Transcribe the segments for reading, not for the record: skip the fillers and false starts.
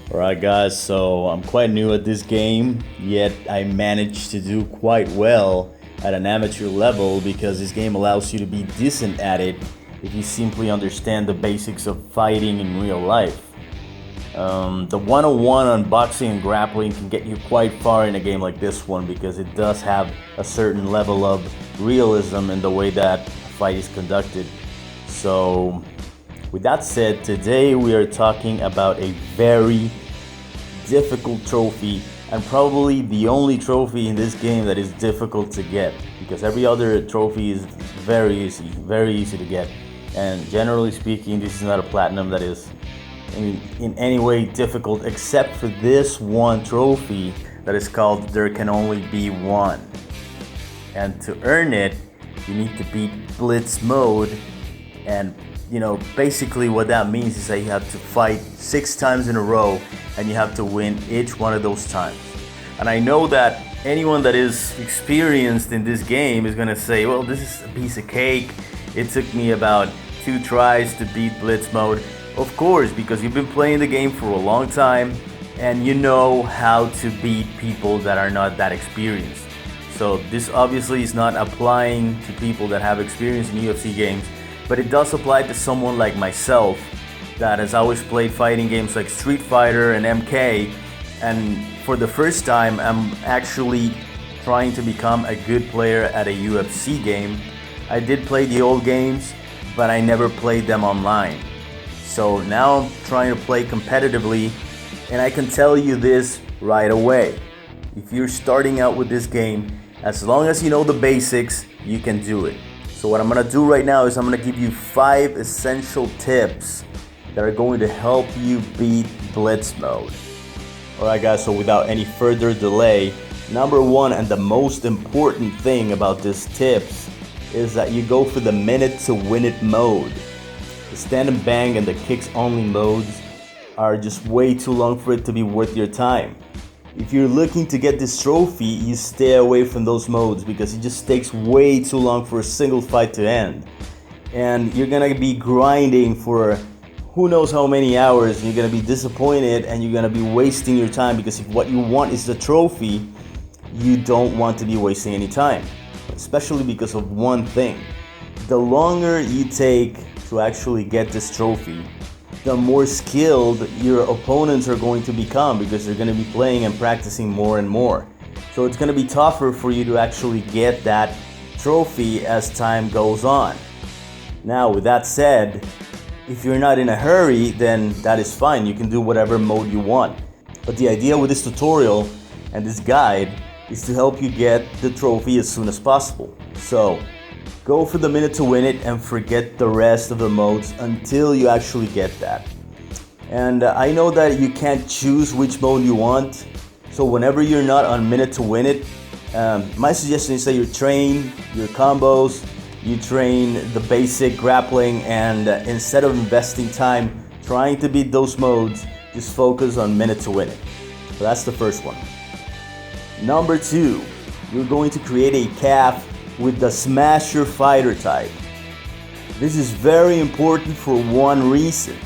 Alright guys, so I'm quite new at this game, yet I managed to do quite well at an amateur level because this game allows you to be decent at it if you simply understand the basics of fighting in real life. The 101 on boxing and grappling can get you quite far in a game like this one because it does have a certain level of realism in the way that a fight is conducted. So with that said, today we are talking about a very difficult trophy and probably the only trophy in this game that is difficult to get because every other trophy is very easy to get. And generally speaking, this is not a platinum that is in any way difficult except for this one trophy that is called There Can Only Be One. And to earn it, you need to beat Blitz mode, and basically what that means is that you have to fight 6 times in a row and you have to win each one of those times. And I know that anyone that is experienced in this game is gonna say, well, this is a piece of cake. It took me about 2 tries to beat Blitz mode. Of course, because you've been playing the game for a long time and you know how to beat people that are not that experienced. So this obviously is not applying to people that have experience in UFC games, but it does apply to someone like myself that has always played fighting games like Street Fighter and MK, and for the first time I'm actually trying to become a good player at a UFC game. I did play the old games, but I never played them online. So now I'm trying to play competitively, and I can tell you this right away. If you're starting out with this game, as long as you know the basics, you can do it. So what I'm gonna do right now is I'm gonna give you 5 essential tips that are going to help you beat Blitz mode. Alright guys, so without any further delay, number 1 and the most important thing about these tips is that you go for the minute to win it mode. The stand and bang and the kicks only modes are just way too long for it to be worth your time. If you're looking to get this trophy, you stay away from those modes because it just takes way too long for a single fight to end. And you're gonna be grinding for who knows how many hours, and you're gonna be disappointed and you're gonna be wasting your time because if what you want is the trophy, you don't want to be wasting any time. Especially because of one thing. The longer you take to actually get this trophy, the more skilled your opponents are going to become because they're going to be playing and practicing more and more. So it's going to be tougher for you to actually get that trophy as time goes on. Now, with that said, if you're not in a hurry, then that is fine. You can do whatever mode you want. But the idea with this tutorial and this guide is to help you get the trophy as soon as possible. So go for the minute to win it and forget the rest of the modes until you actually get that. And I know that you can't choose which mode you want, so whenever you're not on minute to win it, my suggestion is that you train your combos, you train the basic grappling, and instead of investing time trying to beat those modes, just focus on minute to win it. So that's the first one. Number 2, you're going to create a calf with the Smasher fighter type. This is very important for one reason.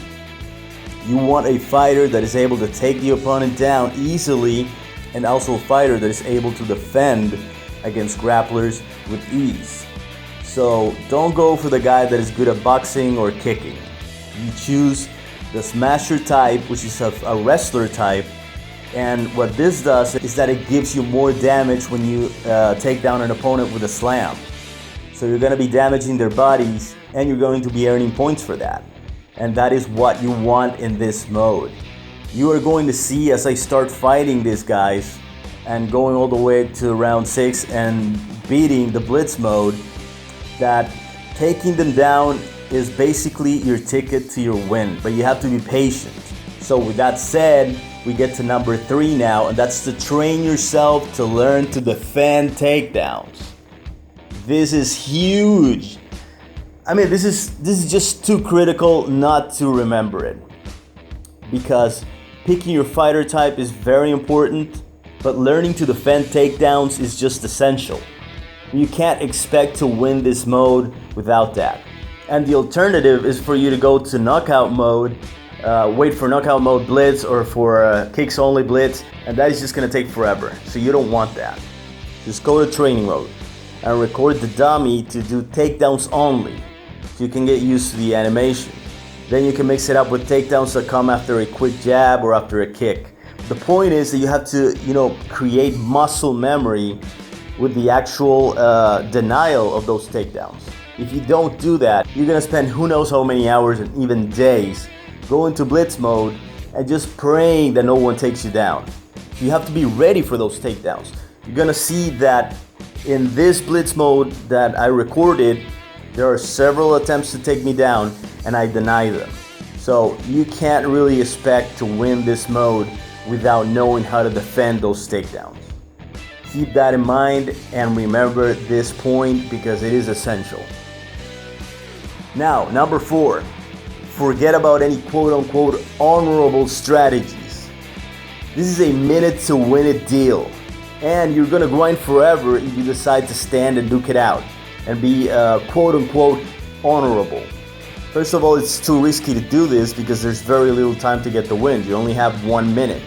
You want a fighter that is able to take the opponent down easily and also a fighter that is able to defend against grapplers with ease. So don't go for the guy that is good at boxing or kicking. You choose the Smasher type, which is a wrestler type, and what this does is that it gives you more damage when you take down an opponent with a slam. So you're going to be damaging their bodies and you're going to be earning points for that. And that is what you want in this mode. You are going to see as I start fighting these guys and going all the way to round 6 and beating the Blitz mode, that taking them down is basically your ticket to your win, but you have to be patient. So with that said, we get to number 3 now, and that's to train yourself to learn to defend takedowns. This is huge. I mean, this is just too critical not to remember it. Because picking your fighter type is very important, but learning to defend takedowns is just essential. You can't expect to win this mode without that. And the alternative is for you to go to knockout mode wait for knockout mode blitz or for kicks only blitz, and that is just gonna take forever. So you don't want that. Just go to training mode and record the dummy to do takedowns only, so you can get used to the animation. Then you can mix it up with takedowns that come after a quick jab or after a kick. The point is that you have to, create muscle memory with the actual denial of those takedowns. If you don't do that, you're gonna spend who knows how many hours and even days go into blitz mode and just praying that no one takes you down. You have to be ready for those takedowns. You're gonna see that in this blitz mode that I recorded, there are several attempts to take me down and I deny them. So you can't really expect to win this mode without knowing how to defend those takedowns. Keep that in mind and remember this point because it is essential. Now, number 4, forget about any quote-unquote honorable strategies. This is a minute to win it deal, and you're gonna grind forever if you decide to stand and duke it out and be quote-unquote honorable. First of all, it's too risky to do this because there's very little time to get the win. You only have 1 minute.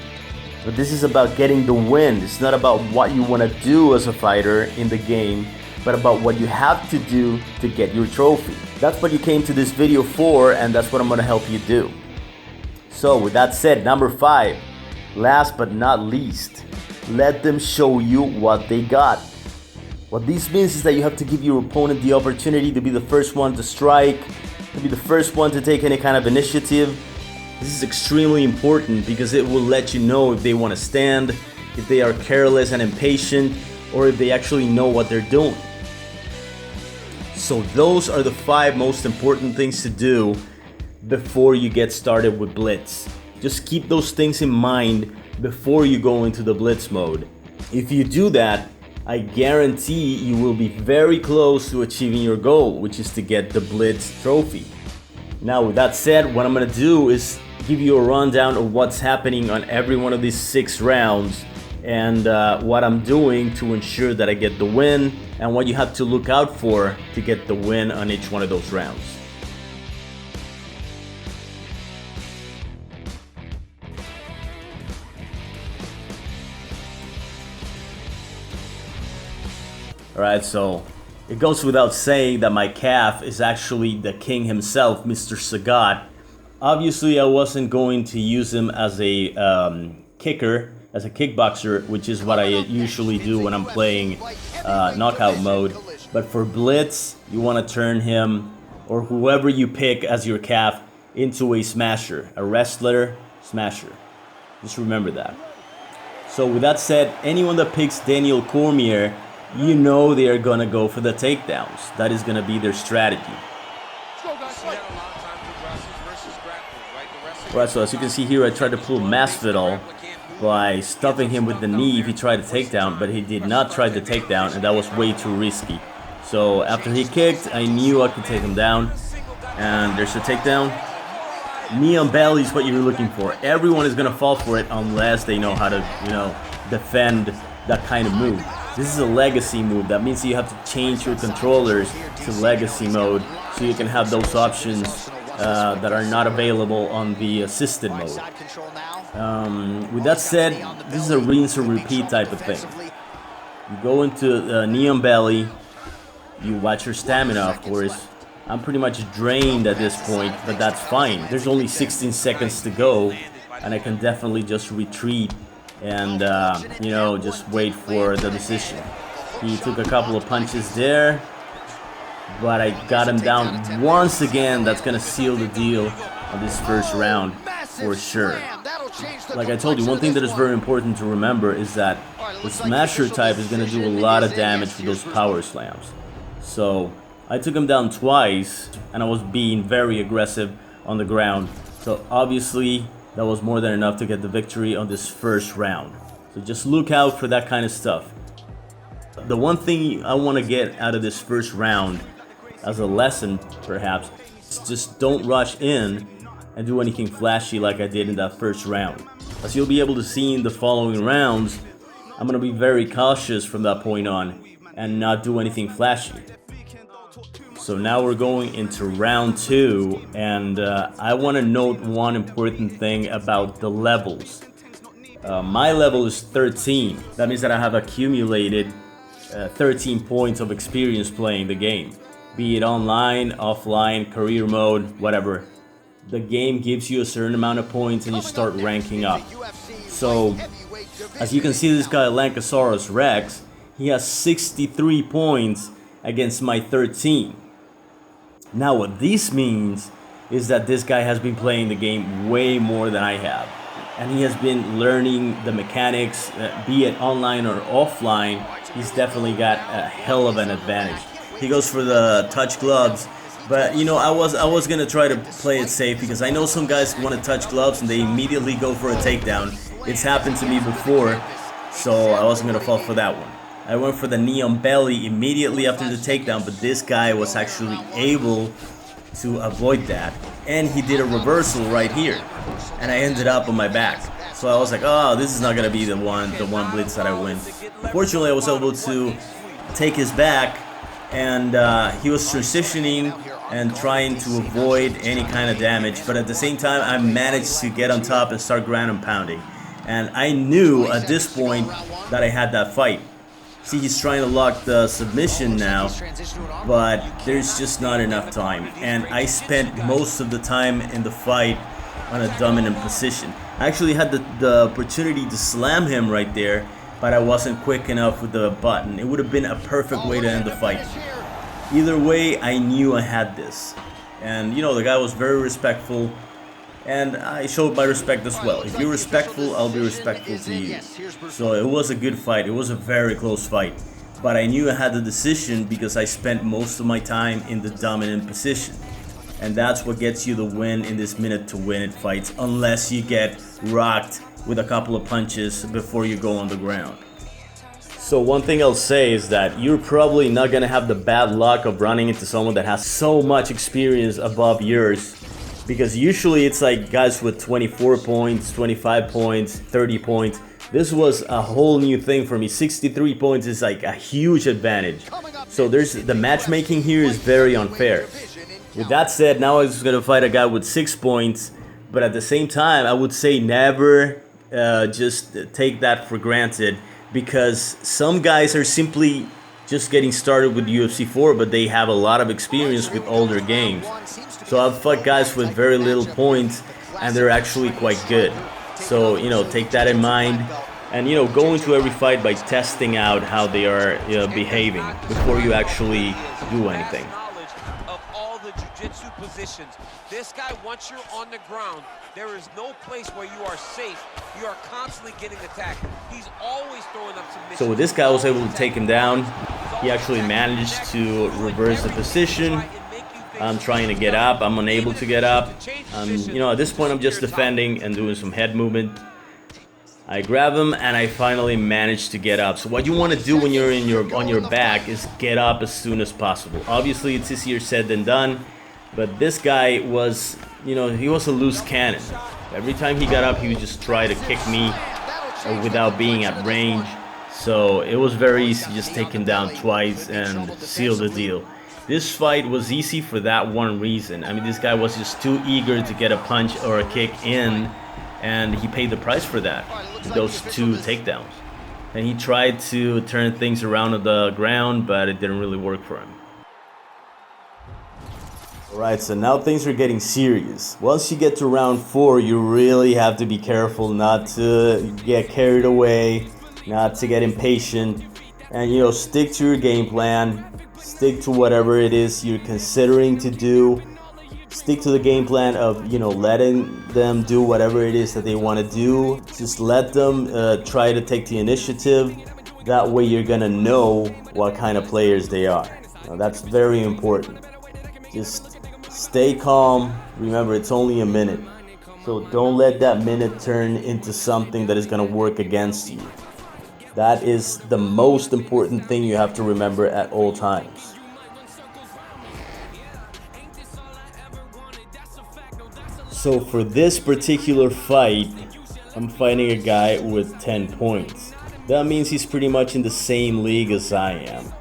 But this is about getting the win. It's not about what you want to do as a fighter in the game, but about what you have to do to get your trophy. That's what you came to this video for, and that's what I'm going to help you do. So with that said, number 5, last but not least, let them show you what they got. What this means is that you have to give your opponent the opportunity to be the first one to strike, to be the first one to take any kind of initiative. This is extremely important because it will let you know if they want to stand, if they are careless and impatient, or if they actually know what they're doing. So those are the 5 most important things to do before you get started with Blitz. Just keep those things in mind before you go into the Blitz mode. If you do that, I guarantee you will be very close to achieving your goal, which is to get the Blitz trophy. Now with that said, what I'm gonna do is give you a rundown of what's happening on every one of these 6 rounds and what I'm doing to ensure that I get the win and what you have to look out for to get the win on each one of those rounds. Alright, so it goes without saying that my calf is actually the king himself, Mr. Sagat. Obviously, I wasn't going to use him as a kicker, as a kickboxer, which is what I usually do when I'm playing knockout mode. But for Blitz, you want to turn him, or whoever you pick as your calf, into a smasher, a wrestler smasher. Just remember that. So with that said, anyone that picks Daniel Cormier, you know they are going to go for the takedowns. That is going to be their strategy. Alright, so as you can see here, I tried to pull Masvidal by stuffing him with the knee if he tried a takedown, but he did not try the takedown, and that was way too risky. So after he kicked, I knew I could take him down, and there's a takedown. Knee on belly is what you're looking for. Everyone is going to fall for it unless they know how to, defend that kind of move. This is a legacy move. That means you have to change your controllers to legacy mode so you can have those options that are not available on the assisted mode. With that said, this is a rinse or repeat type of thing. You go into knee on belly, you watch your stamina, of course. I'm pretty much drained at this point, but that's fine. There's only 16 seconds to go, and I can definitely just retreat and just wait for the decision. He took a couple of punches there, but I got him down once again. That's gonna seal the deal on this first round for sure. Like I told you, one thing that is very important to remember is that the smasher type is gonna do a lot of damage with those power slams. So I took him down twice, and I was being very aggressive on the ground. So obviously that was more than enough to get the victory on this first round. So just look out for that kind of stuff. The one thing I want to get out of this first round, as a lesson perhaps, is just don't rush in and do anything flashy like I did in that first round. As you'll be able to see in the following rounds, I'm going to be very cautious from that point on and not do anything flashy. So now we're going into round 2, and I want to note one important thing about the levels. My level is 13. That means that I have accumulated 13 points of experience playing the game. Be it online, offline, career mode, whatever. The game gives you a certain amount of points and you start ranking up. So, as you can see, this guy Lankasaurus Rex, he has 63 points against my 13. Now what this means is that this guy has been playing the game way more than I have. And he has been learning the mechanics, be it online or offline. He's definitely got a hell of an advantage. He goes for the touch gloves, but you know, I was gonna try to play it safe because I know some guys want to touch gloves and they immediately go for a takedown. It's happened to me before, so I wasn't gonna fall for that one. I went for the knee on belly immediately after the takedown, but this guy was actually able to avoid that, and he did a reversal right here, and I ended up on my back. So I was like, oh, this is not gonna be the one blitz that I win. Fortunately, I was able to take his back, and he was transitioning and trying to avoid any kind of damage, but at the same time I managed to get on top and start ground and pounding. And I knew at this point that I had that fight. See, he's trying to lock the submission now, but there's just not enough time. And I spent most of the time in the fight on a dominant position. I actually had the opportunity to slam him right there, but I wasn't quick enough with the button. It would have been a perfect way to end the fight. Either way, I knew I had this. And you know, the guy was very respectful, and I showed my respect as well. If you're respectful, I'll be respectful to you. So it was a good fight. It was a very close fight. But I knew I had the decision because I spent most of my time in the dominant position. And that's what gets you the win in this minute to win it fights, unless you get rocked with a couple of punches before you go on the ground. So one thing I'll say is that you're probably not gonna have the bad luck of running into someone that has so much experience above yours, because usually it's like guys with 24 points, 25 points, 30 points. This was a whole new thing for me. 63 points is like a huge advantage. So the matchmaking here is very unfair. With that said, now I'm just gonna fight a guy with 6 points, but at the same time, I would say never just take that for granted, because some guys are simply just getting started with UFC 4, but they have a lot of experience with older games. So I've fought guys with very little points, and they're actually quite good. So, you know, take that in mind, and, you know, go into every fight by testing out how they are behaving before you actually do anything. Positions. This guy, once you're on the ground, there is no place where you are safe. You are constantly getting attacked. He's always throwing up submissions. So this guy was able to take him down. He actually managed to reverse the position. I'm trying to get up. I'm unable to get up. You know, at this point, I'm just defending and doing some head movement. I grab him and I finally managed to get up. So what you want to do when you're on your back is get up as soon as possible. Obviously, it's easier said than done. But this guy was, you know, he was a loose cannon. Every time he got up, he would just try to kick me without being at range. So it was very easy to just take him down twice and seal the deal. This fight was easy for that one reason. I mean, this guy was just too eager to get a punch or a kick in, and he paid the price for that, those 2 takedowns. And he tried to turn things around on the ground, but it didn't really work for him. Alright, so now things are getting serious. Once you get to round 4, you really have to be careful not to get carried away, not to get impatient, and, you know, stick to your game plan, stick to whatever it is you're considering to do, stick to the game plan of, you know, letting them do whatever it is that they want to do. Just let them try to take the initiative. That way you're gonna know what kind of players they are. Now, that's very important. Just stay calm. Remember, it's only a minute. So don't let that minute turn into something that is going to work against you. That is the most important thing you have to remember at all times. So for this particular fight, I'm fighting a guy with 10 points. That means he's pretty much in the same league as I am.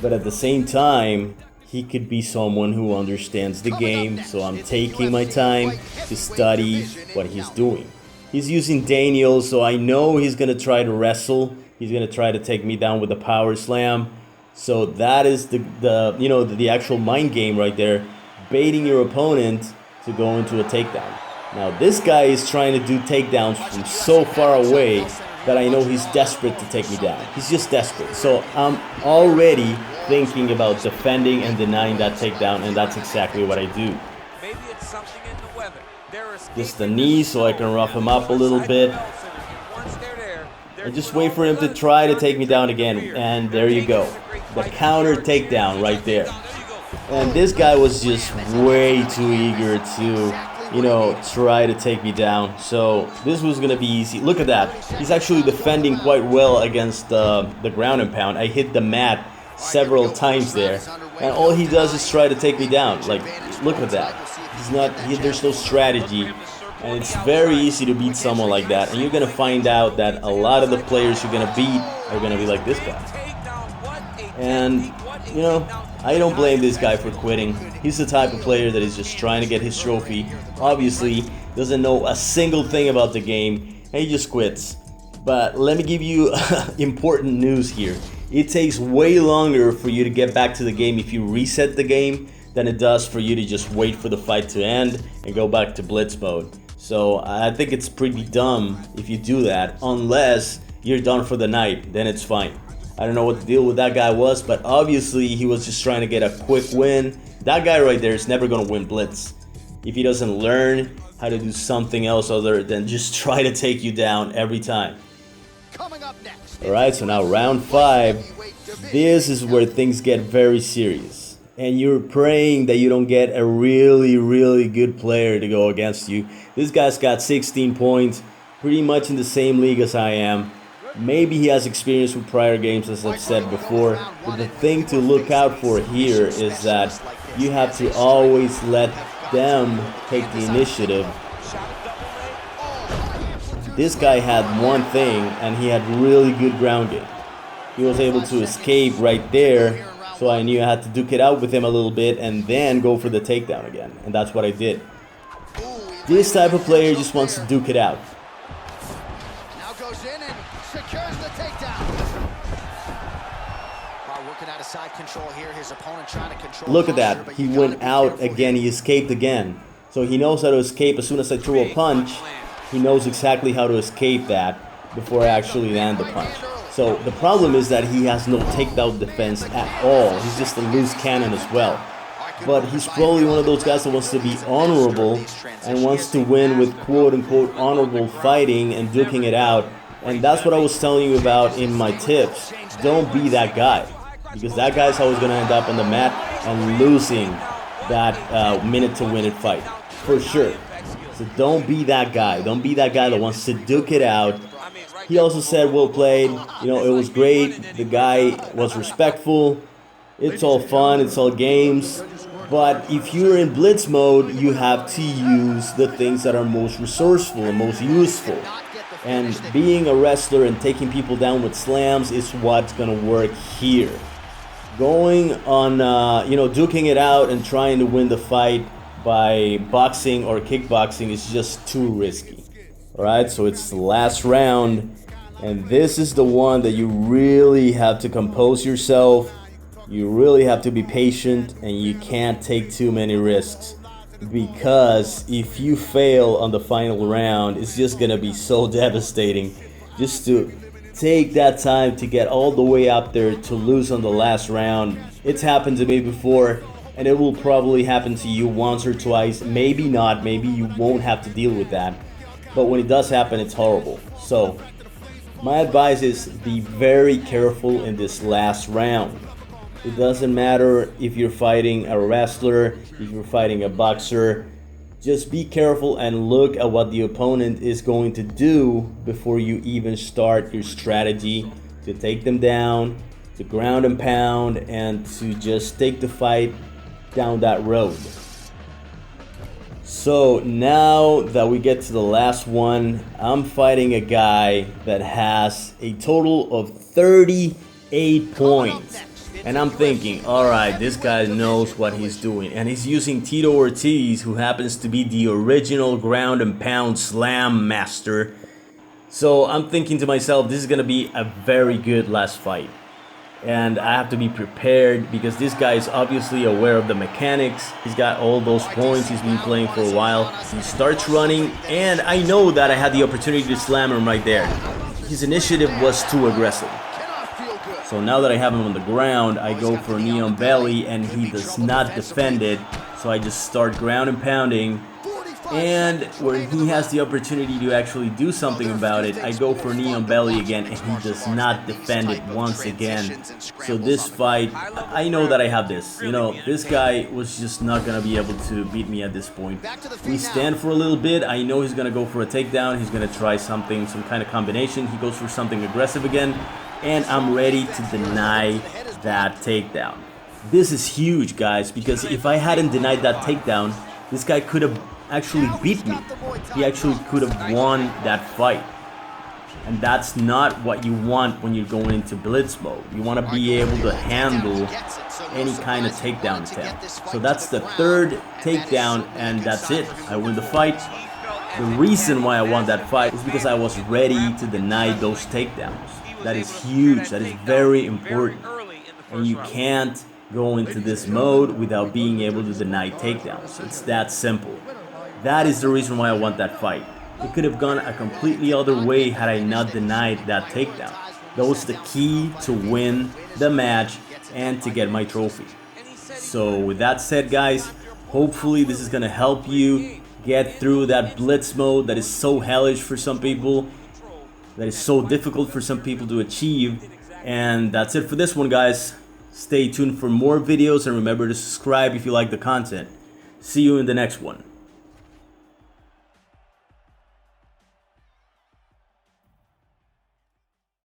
But at the same time, he could be someone who understands the game, so I'm taking my time to study what he's doing. He's using Daniel, so I know he's gonna try to wrestle. He's gonna try to take me down with a power slam. So that is the actual mind game right there, baiting your opponent to go into a takedown. Now this guy is trying to do takedowns from so far away that I know he's desperate to take me down. He's just desperate. So I'm already thinking about defending and denying that takedown, and that's exactly what I do. Maybe it's something in the weather. Just the knee so I can rough him up a little bit. And just wait for him to try to take me down again. And there you go. The counter takedown right there. And this guy was just way too eager to, try to take me down. So this was going to be easy. Look at that. He's actually defending quite well against the ground and pound. I hit the mat several times there. And all he does is try to take me down. Like, look at that. There's no strategy. And it's very easy to beat someone like that. And you're going to find out that a lot of the players you're going to beat are going to be like this guy. And, I don't blame this guy for quitting. He's the type of player that is just trying to get his trophy. Obviously, doesn't know a single thing about the game, and he just quits. But let me give you important news here. It takes way longer for you to get back to the game if you reset the game than it does for you to just wait for the fight to end and go back to Blitz mode. So I think it's pretty dumb if you do that, unless you're done for the night, then it's fine. I don't know what the deal with that guy was, but obviously he was just trying to get a quick win. That guy right there is never going to win Blitz if he doesn't learn how to do something else other than just try to take you down every time. Alright, so now round 5. This is where things get very serious. And you're praying that you don't get a really, really good player to go against you. This guy's got 16 points, pretty much in the same league as I am. Maybe he has experience with prior games, as I've said before, but the thing to look out for here is that you have to always let them take the initiative. This guy had one thing, and he had really good ground game. He was able to escape right there, so I knew I had to duke it out with him a little bit and then go for the takedown again, and that's what I did. This type of player just wants to duke it out. Secures the takedown. Working out of side control here. His opponent trying to control. Look at that. He went out again. He escaped again. So he knows how to escape. As soon as I throw a punch, he knows exactly how to escape that before I actually land the punch. So the problem is that he has no takedown defense at all. He's just a loose cannon as well. But he's probably one of those guys that wants to be honorable and wants to win with quote-unquote honorable fighting and duking it out. And that's what I was telling you about in my tips. Don't be that guy, because that guy's always going to end up on the mat and losing that minute-to-win-it fight, for sure. So don't be that guy. Don't be that guy that wants to duke it out. He also said, well played. It was great. The guy was respectful. It's all fun. It's all games. But if you're in Blitz mode, you have to use the things that are most resourceful and most useful. And being a wrestler and taking people down with slams is what's going to work here. Going on, duking it out and trying to win the fight by boxing or kickboxing is just too risky. Alright, so it's the last round. And this is the one that you really have to compose yourself. You really have to be patient, and you can't take too many risks. Because if you fail on the final round, it's just gonna be so devastating. Just to take that time to get all the way up there to lose on the last round. It's happened to me before, and it will probably happen to you once or twice. Maybe not, maybe you won't have to deal with that. But when it does happen, it's horrible. So my advice is be very careful in this last round. It doesn't matter if you're fighting a wrestler, if you're fighting a boxer. Just be careful and look at what the opponent is going to do before you even start your strategy to take them down, to ground and pound, and to just take the fight down that road. So now that we get to the last one, I'm fighting a guy that has a total of 38 points. And I'm thinking, alright, this guy knows what he's doing. And he's using Tito Ortiz, who happens to be the original ground and pound slam master. So I'm thinking to myself, this is going to be a very good last fight. And I have to be prepared because this guy is obviously aware of the mechanics. He's got all those points, he's been playing for a while. He starts running, and I know that I had the opportunity to slam him right there. His initiative was too aggressive. So now that I have him on the ground, I go for a knee on belly, and he does not defend it. So I just start ground and pounding. And when he has the opportunity to actually do something about it, I go for knee on belly again, and he does not defend it once again. So this fight, I know that I have this. You know, this guy was just not going to be able to beat me at this point. We stand for a little bit. I know he's going to go for a takedown. He's going to try something, some kind of combination. He goes for something aggressive again, and I'm ready to deny that takedown. This is huge, guys, because if I hadn't denied that takedown, this guy could have actually beat me. He actually could have won that fight. And that's not what you want when you're going into blitz mode. You want to be able to handle any kind of takedown attempt. So that's the third takedown, and that's it. I win the fight. The reason why I won that fight is because I was ready to deny those takedowns. That is huge. That is very important. And you can't go into this mode without being able to deny takedowns. It's that simple. That is the reason why I want that fight. It could have gone a completely other way had I not denied that takedown. That was the key to win the match and to get my trophy. So with that said, guys, hopefully this is going to help you get through that blitz mode that is so hellish for some people, that is so difficult for some people to achieve. And that's it for this one, guys. Stay tuned for more videos, and remember to subscribe if you like the content. See you in the next one.